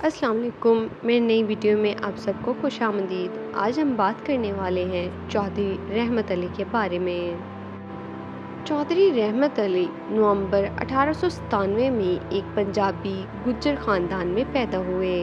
السلام علیکم، میری نئی ویڈیو میں آپ سب کو خوش آمدید۔ آج ہم بات کرنے والے ہیں چودھری رحمت علی کے بارے میں۔ چودھری رحمت علی نومبر 1897 میں ایک پنجابی گجر خاندان میں پیدا ہوئے۔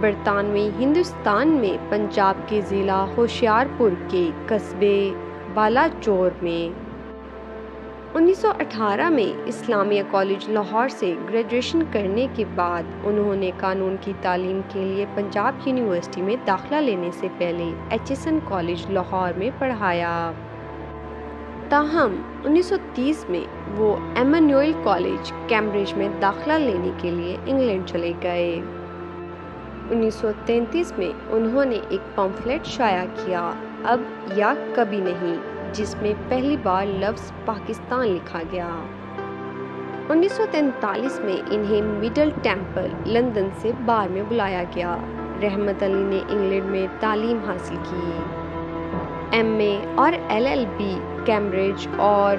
برطانوی ہندوستان میں پنجاب کے ضلع ہوشیارپور کے قصبے بالاچور میں 1918 میں اسلامیہ کالج لاہور سے گریجویشن کرنے کے بعد انہوں نے قانون کی تعلیم کے لیے پنجاب یونیورسٹی میں داخلہ لینے سے پہلے ایچسن کالج لاہور میں پڑھایا۔ تاہم 1930 میں وہ ایمانوئل کالج کیمبرج میں داخلہ لینے کے لیے انگلینڈ چلے گئے۔ 1933 میں انہوں نے ایک پمفلٹ شائع کیا، اب یا کبھی نہیں، جس میں پہلی بار لفظ پاکستان لکھا گیا۔ 1943 میں انہیں مڈل ٹیمپل لندن سے بار میں بلایا گیا۔ رحمت علی نے انگلینڈ میں تعلیم حاصل کی، ایم اے اور ایل ایل بی کیمبرج اور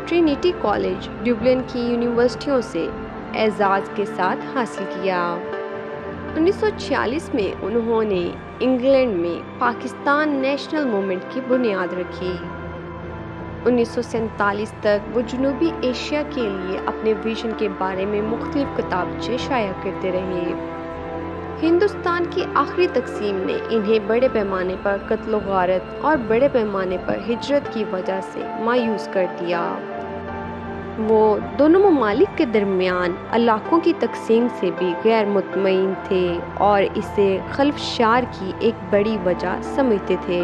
ٹرینیٹی کالج ڈبلن کی یونیورسٹیوں سے اعزاز کے ساتھ حاصل کیا۔ 1946 میں انہوں نے انگلینڈ میں پاکستان نیشنل موومنٹ کی بنیاد رکھی۔ 1947 تک وہ جنوبی ایشیا کے لیے اپنے ویژن کے بارے میں مختلف کتابچے شائع کرتے رہے۔ ہندوستان کی آخری تقسیم نے انہیں بڑے پیمانے پر قتل و غارت اور بڑے پیمانے پر ہجرت کی وجہ سے مایوس کر دیا۔ وہ دونوں ممالک کے درمیان علاقوں کی تقسیم سے بھی غیر مطمئن تھے اور اسے خلفشار کی ایک بڑی وجہ سمجھتے تھے۔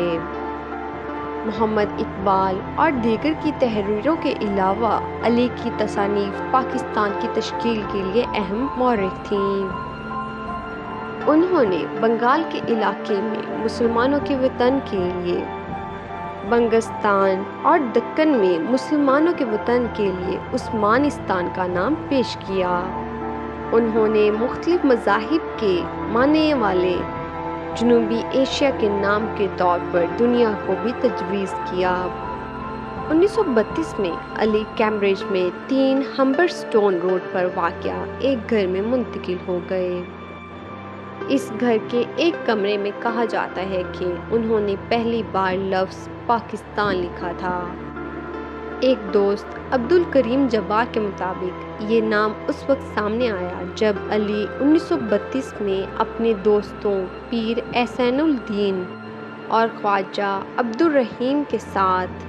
محمد اقبال اور دیگر کی تحریروں کے علاوہ علی کی تصانیف پاکستان کی تشکیل کے لیے اہم محرک تھیں۔ انہوں نے بنگال کے علاقے میں مسلمانوں کے وطن کے لیے، بنگستان اور دکن میں مسلمانوں کے وطن کے لیے عثمانستان کا نام پیش کیا۔ انہوں نے مختلف مذاہب کے ماننے والے جنوبی ایشیا کے نام کے طور پر دنیا کو بھی تجویز کیا۔ 1932 میں علی کیمبرج میں 3 ہمبرسٹون روڈ پر واقع ایک گھر میں منتقل ہو گئے۔ اس گھر کے ایک کمرے میں کہا جاتا ہے کہ انہوں نے پہلی بار لفظ پاکستان لکھا تھا۔ ایک دوست عبدالکریم جبار کے مطابق یہ نام اس وقت سامنے آیا جب علی 1932 میں اپنے دوستوں پیر احسین الدین اور خواجہ عبدالرحیم کے ساتھ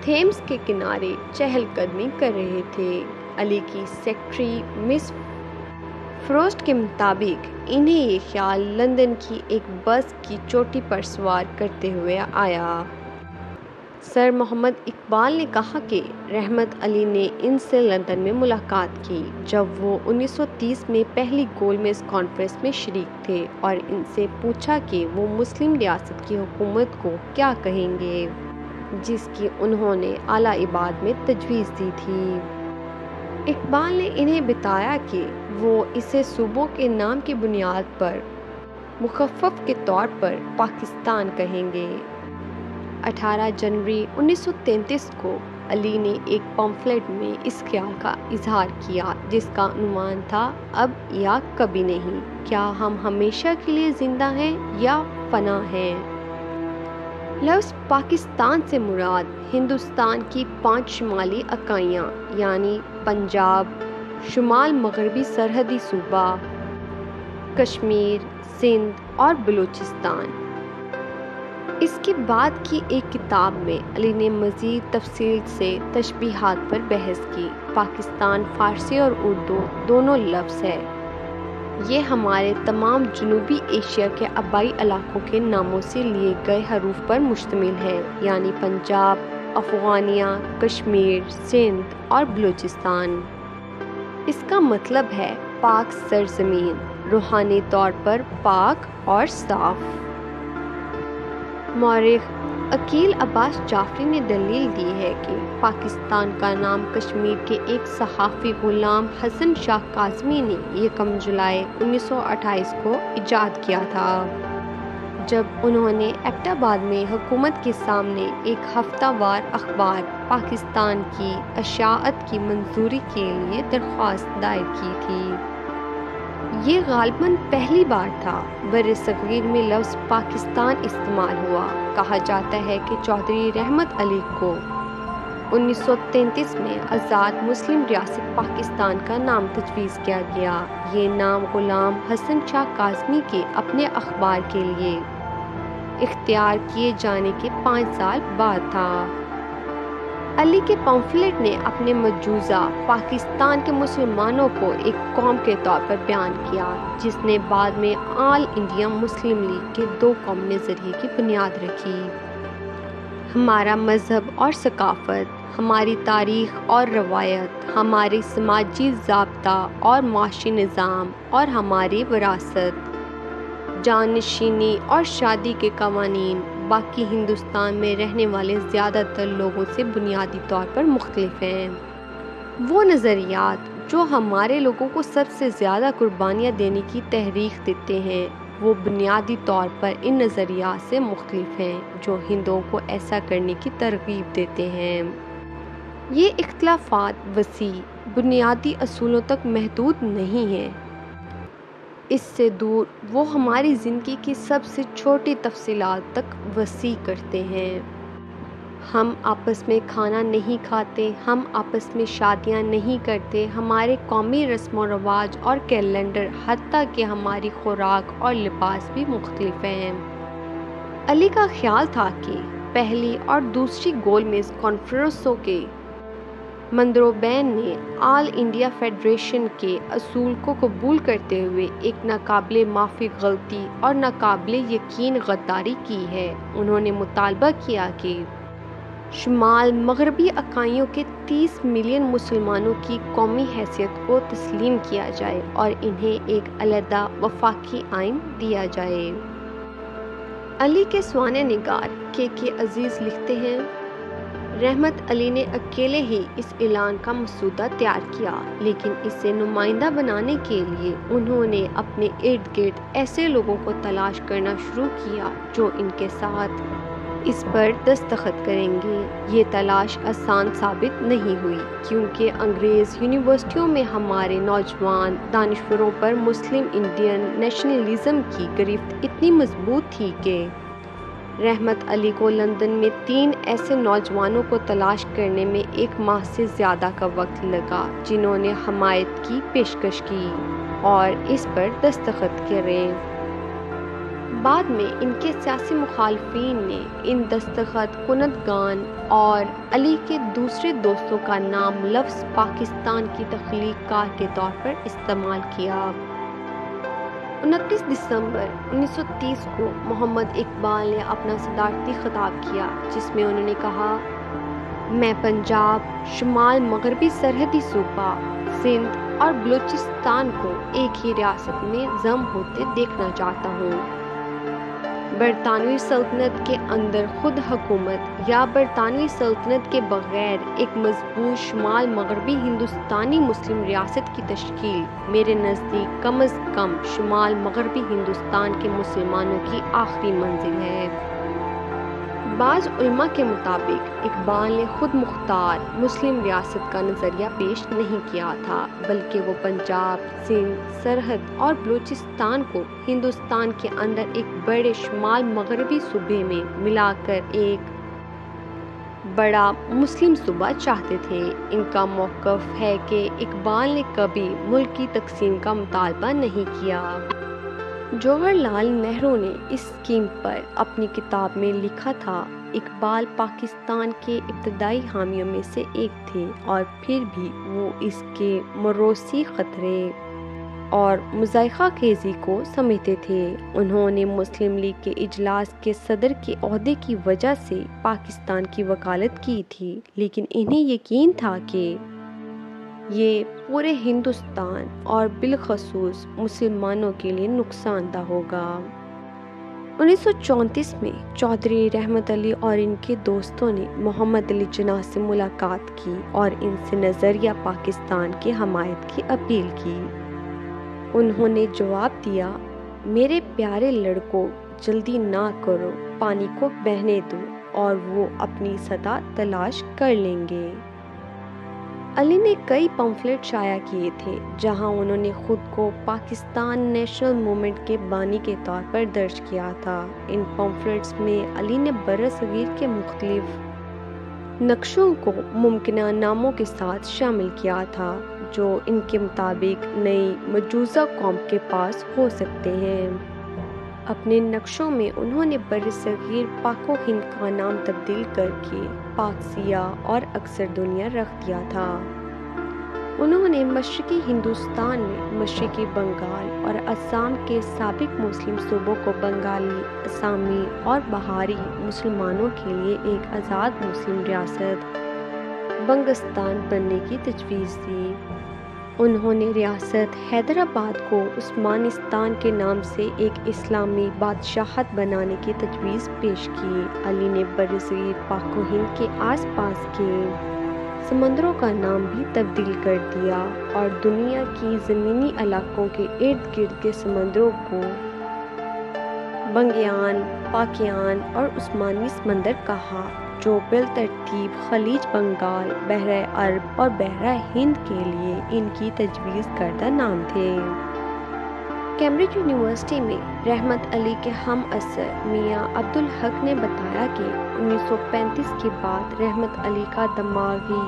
تھیمس کے کنارے چہل قدمی کر رہے تھے۔ علی کی سیکرٹری مس فروسٹ کے مطابق انہیں یہ خیال لندن کی ایک بس کی چوٹی پر سوار کرتے ہوئے آیا۔ سر محمد اقبال نے کہا کہ رحمت علی نے ان سے لندن میں ملاقات کی جب وہ 1930 میں پہلی گول میز کانفرنس میں شریک تھے اور ان سے پوچھا کہ وہ مسلم ریاست کی حکومت کو کیا کہیں گے، جس کی انہوں نے اعلی اباد میں تجویز دی تھی۔ اقبال نے انہیں بتایا کہ وہ اسے صوبوں کے نام کی بنیاد پر مخفف کے طور پر پاکستان کہیں گے۔ 18 جنوری 1933 کو علی نے ایک پمفلٹ میں اس خیال کا اظہار کیا جس کا عنوان تھا، اب یا کبھی نہیں، کیا ہم ہمیشہ کے لیے زندہ ہیں یا فنا ہیں۔ لفظ پاکستان سے مراد ہندوستان کی 5 شمالی اکائیاں یعنی پنجاب، شمال مغربی سرحدی صوبہ کشمیر، سندھ اور بلوچستان۔ اس کے بعد کی ایک کتاب میں علی نے مزید تفصیل سے تشبیہات پر بحث کی۔ پاکستان فارسی اور اردو دونوں لفظ ہے۔ یہ ہمارے تمام جنوبی ایشیا کے آبائی علاقوں کے ناموں سے لیے گئے حروف پر مشتمل ہے، یعنی پنجاب، افغانیہ، کشمیر، سندھ اور بلوچستان۔ اس کا مطلب ہے پاک سرزمین، روحانی طور پر پاک اور صاف۔ مورخ عقیل عباس جعفری نے دلیل دی ہے کہ پاکستان کا نام کشمیر کے ایک صحافی غلام حسن شاہ کاظمی نے 1 جولائی 1928 کو ایجاد کیا تھا، جب انہوں نے ایبٹ آباد میں حکومت کے سامنے ایک ہفتہ وار اخبار پاکستان کی اشاعت کی منظوری کے لیے درخواست دائر کی تھی۔ یہ غالباً پہلی بار تھا بر صغیر میں لفظ پاکستان استعمال ہوا۔ کہا جاتا ہے کہ چودھری رحمت علی کو 1933 میں آزاد مسلم ریاست پاکستان کا نام تجویز کیا گیا۔ یہ نام غلام حسن شاہ کاظمی کے اپنے اخبار کے لیے اختیار کیے جانے کے 5 سال بعد تھا۔ علی کے پمفلٹ نے اپنے مجوزہ پاکستان کے مسلمانوں کو ایک قوم کے طور پر بیان کیا، جس نے بعد میں آل انڈیا مسلم لیگ کے 2 قومی نظریے کی بنیاد رکھی۔ ہمارا مذہب اور ثقافت، ہماری تاریخ اور روایت، ہماری سماجی ضابطہ اور معاشی نظام اور ہماری وراثت، جانشینی اور شادی کے قوانین باقی ہندوستان میں رہنے والے زیادہ تر لوگوں سے بنیادی طور پر مختلف ہیں۔ وہ نظریات جو ہمارے لوگوں کو سب سے زیادہ قربانیاں دینے کی تحریک دیتے ہیں، وہ بنیادی طور پر ان نظریات سے مختلف ہیں جو ہندوؤں کو ایسا کرنے کی ترغیب دیتے ہیں۔ یہ اختلافات وسیع بنیادی اصولوں تک محدود نہیں ہیں۔ اس سے دور وہ ہماری زندگی کی سب سے چھوٹی تفصیلات تک وسیع کرتے ہیں۔ ہم آپس میں کھانا نہیں کھاتے، ہم آپس میں شادیاں نہیں کرتے، ہمارے قومی رسم و رواج اور کیلنڈر، حتیٰ کہ ہماری خوراک اور لباس بھی مختلف ہیں۔ علی کا خیال تھا کہ پہلی اور دوسری گول میز کانفرنسوں کے مندوبین نے آل انڈیا فیڈریشن کے اصول کو قبول کرتے ہوئے ایک ناقابل معافی غلطی اور ناقابل یقین غداری کی ہے۔ انہوں نے مطالبہ کیا کہ شمال مغربی اکائیوں کے 30 ملین مسلمانوں کی قومی حیثیت کو تسلیم کیا جائے اور انہیں ایک علیحدہ وفاقی آئین دیا جائے۔ علی کے سوانح نگار کے عزیز لکھتے ہیں، رحمت علی نے اکیلے ہی اس اعلان کا مسودہ تیار کیا، لیکن اسے نمائندہ بنانے کے لیے انہوں نے اپنے ارد گرد ایسے لوگوں کو تلاش کرنا شروع کیا جو ان کے ساتھ اس پر دستخط کریں گے۔ یہ تلاش آسان ثابت نہیں ہوئی، کیونکہ انگریز یونیورسٹیوں میں ہمارے نوجوان دانشوروں پر مسلم انڈین نیشنلزم کی گرفت اتنی مضبوط تھی کہ رحمت علی کو لندن میں 3 ایسے نوجوانوں کو تلاش کرنے میں 1 ماہ سے زیادہ کا وقت لگا جنہوں نے حمایت کی پیشکش کی اور اس پر دستخط کرے۔ بعد میں ان کے سیاسی مخالفین نے ان دستخط کنندگان اور علی کے دوسرے دوستوں کا نام لفظ پاکستان کی تخلیق کار کے طور پر استعمال کیا۔ 29 دسمبر 1930 کو محمد اقبال نے اپنا صدارتی خطاب کیا، جس میں انہوں نے کہا، میں پنجاب، شمال مغربی سرحدی صوبہ سندھ اور بلوچستان کو ایک ہی ریاست میں ضم ہوتے دیکھنا چاہتا ہوں۔ برطانوی سلطنت کے اندر خود حکومت یا برطانوی سلطنت کے بغیر ایک مضبوط شمال مغربی ہندوستانی مسلم ریاست کی تشکیل میرے نزدیک کم از کم شمال مغربی ہندوستان کے مسلمانوں کی آخری منزل ہے۔ بعض علماء کے مطابق اقبال نے خود مختار مسلم ریاست کا نظریہ پیش نہیں کیا تھا، بلکہ وہ پنجاب، سندھ، سرحد اور بلوچستان کو ہندوستان کے اندر ایک بڑے شمال مغربی صوبے میں ملا کر ایک بڑا مسلم صوبہ چاہتے تھے۔ ان کا موقف ہے کہ اقبال نے کبھی ملک کی تقسیم کا مطالبہ نہیں کیا۔ جواہر لال نہرو نے اس اسکیم پر اپنی کتاب میں لکھا تھا، اقبال پاکستان کے ابتدائی حامیوں میں سے ایک تھے اور پھر بھی وہ اس کے موروثی خطرے اور مضائقہ خیزی کو سمجھتے تھے۔ انہوں نے مسلم لیگ کے اجلاس کے صدر کے عہدے کی وجہ سے پاکستان کی وکالت کی تھی، لیکن انہیں یقین تھا کہ یہ پورے ہندوستان اور بالخصوص مسلمانوں کے لیے نقصان دہ ہوگا۔ 1934 میں چودھری رحمت علی اور ان کے دوستوں نے محمد علی جناح سے ملاقات کی اور ان سے نظریہ پاکستان کی حمایت کی اپیل کی۔ انہوں نے جواب دیا، میرے پیارے لڑکوں، جلدی نہ کرو، پانی کو بہنے دو اور وہ اپنی سطح تلاش کر لیں گے۔ علی نے کئی پمفلٹ شائع کیے تھے جہاں انہوں نے خود کو پاکستان نیشنل موومنٹ کے بانی کے طور پر درج کیا تھا۔ ان پمفلٹس میں علی نے برصغیر کے مختلف نقشوں کو ممکنہ ناموں کے ساتھ شامل کیا تھا جو ان کے مطابق نئی مجوزہ قوم کے پاس ہو سکتے ہیں۔ اپنے نقشوں میں انہوں نے برصغیر پاک و ہند کا نام تبدیل کر کے پاک سیاہ اور اکثر دنیا رکھ دیا تھا۔ انہوں نے مشرقی ہندوستان میں مشرقی بنگال اور آسام کے سابق مسلم صوبوں کو بنگالی، آسامی اور بہاری مسلمانوں کے لیے ایک آزاد مسلم ریاست بنگستان بننے کی تجویز دی۔ انہوں نے ریاست حیدرآباد کو عثمانستان کے نام سے ایک اسلامی بادشاہت بنانے کی تجویز پیش کی۔ علی نے برصغیر پاک و ہند کے آس پاس کے سمندروں کا نام بھی تبدیل کر دیا اور دنیا کی زمینی علاقوں کے ارد گرد کے سمندروں کو بنگیان، پاکیان اور عثمانی سمندر کہا، جو بالترتیب خلیج بنگال، بحیرہ عرب اور بحیرہ ہند کے لیے ان کی تجویز کردہ نام تھے۔ کیمبرج یونیورسٹی میں رحمت علی کے ہم عصر میاں عبدالحق نے بتایا کہ 1935 کے بعد رحمت علی کا دماغی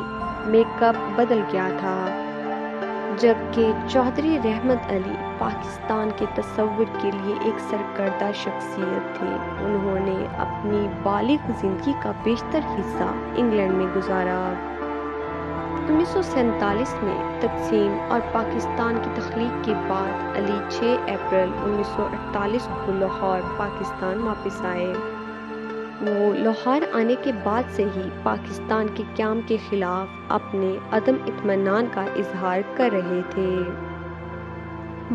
میک اپ بدل گیا تھا، جبکہ چودھری رحمت علی پاکستان کے تصور کے لیے ایک سرکردہ شخصیت تھے۔ انہوں نے اپنی بالغ زندگی کا بیشتر حصہ انگلینڈ میں گزارا۔ 1947 میں تقسیم اور پاکستان کی تخلیق کے بعد علی 6 اپریل 1948 کو لاہور، پاکستان واپس آئے۔ وہ لاہور آنے کے بعد سے ہی پاکستان کے قیام کے خلاف اپنے عدم اطمینان کا اظہار کر رہے تھے۔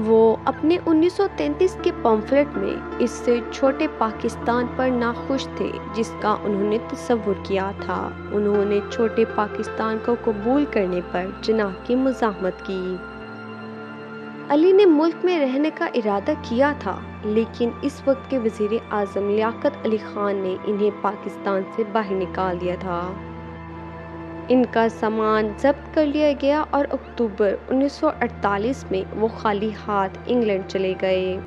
وہ اپنے 1933 کے پمفلٹ میں اس سے چھوٹے پاکستان پر ناخوش تھے جس کا انہوں نے تصور کیا تھا۔ انہوں نے چھوٹے پاکستان کو قبول کرنے پر جناح کی مزاحمت کی۔ علی نے ملک میں رہنے کا ارادہ کیا تھا، لیکن اس وقت کے وزیر اعظم لیاقت علی خان نے انہیں پاکستان سے باہر نکال دیا تھا۔ ان کا سامان ضبط کر لیا گیا اور اکتوبر 1948 میں وہ خالی ہاتھ انگلینڈ چلے گئے۔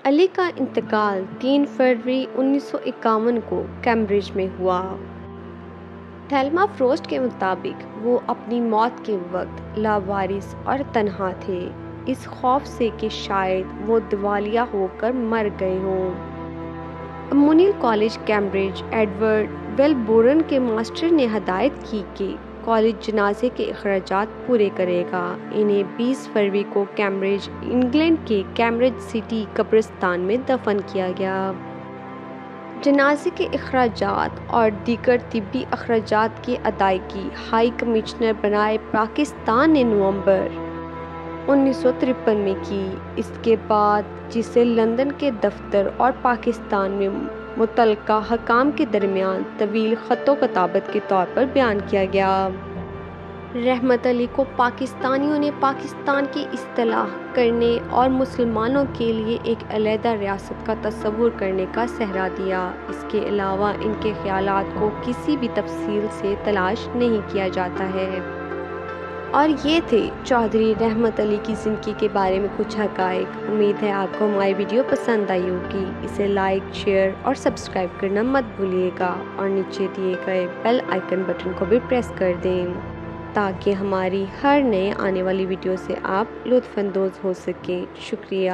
علی کا انتقال 3 فروری 1951 کو کیمبرج میں ہوا۔ تھیلما فروسٹ کے مطابق وہ اپنی موت کے وقت لاوارث اور تنہا تھے، اس خوف سے کہ شاید وہ دیوالیہ ہو کر مر گئے ہوں۔ امونیل کالج کیمبرج ایڈورڈ ویلبورن کے ماسٹر نے ہدایت کی کہ کالج جنازے کے اخراجات پورے کرے گا۔ انہیں 20 فروری کو کیمبرج، انگلینڈ کے کیمبرج سٹی قبرستان میں دفن کیا گیا۔ جنازے کے اخراجات اور دیگر طبی اخراجات کی ادائیگی ہائی کمشنر برائے پاکستان نے نومبر 1953 میں کی۔ اس کے بعد جسے لندن کے دفتر اور پاکستان میں متعلقہ حکام کے درمیان طویل خط و کتابت کے طور پر بیان کیا گیا۔ رحمت علی کو پاکستانیوں نے پاکستان کی اصطلاح کرنے اور مسلمانوں کے لیے ایک علیحدہ ریاست کا تصور کرنے کا سہرا دیا۔ اس کے علاوہ ان کے خیالات کو کسی بھی تفصیل سے تلاش نہیں کیا جاتا ہے۔ اور یہ تھے چودھری رحمت علی کی زندگی کے بارے میں کچھ حقائق۔ امید ہے آپ کو ہماری ویڈیو پسند آئی ہوگی۔ اسے لائک، شیئر اور سبسکرائب کرنا مت بھولیے گا اور نیچے دیے گئے بیل آئیکن بٹن کو بھی پریس کر دیں تاکہ ہماری ہر نئے آنے والی ویڈیو سے آپ لطف اندوز ہو سکیں۔ شکریہ۔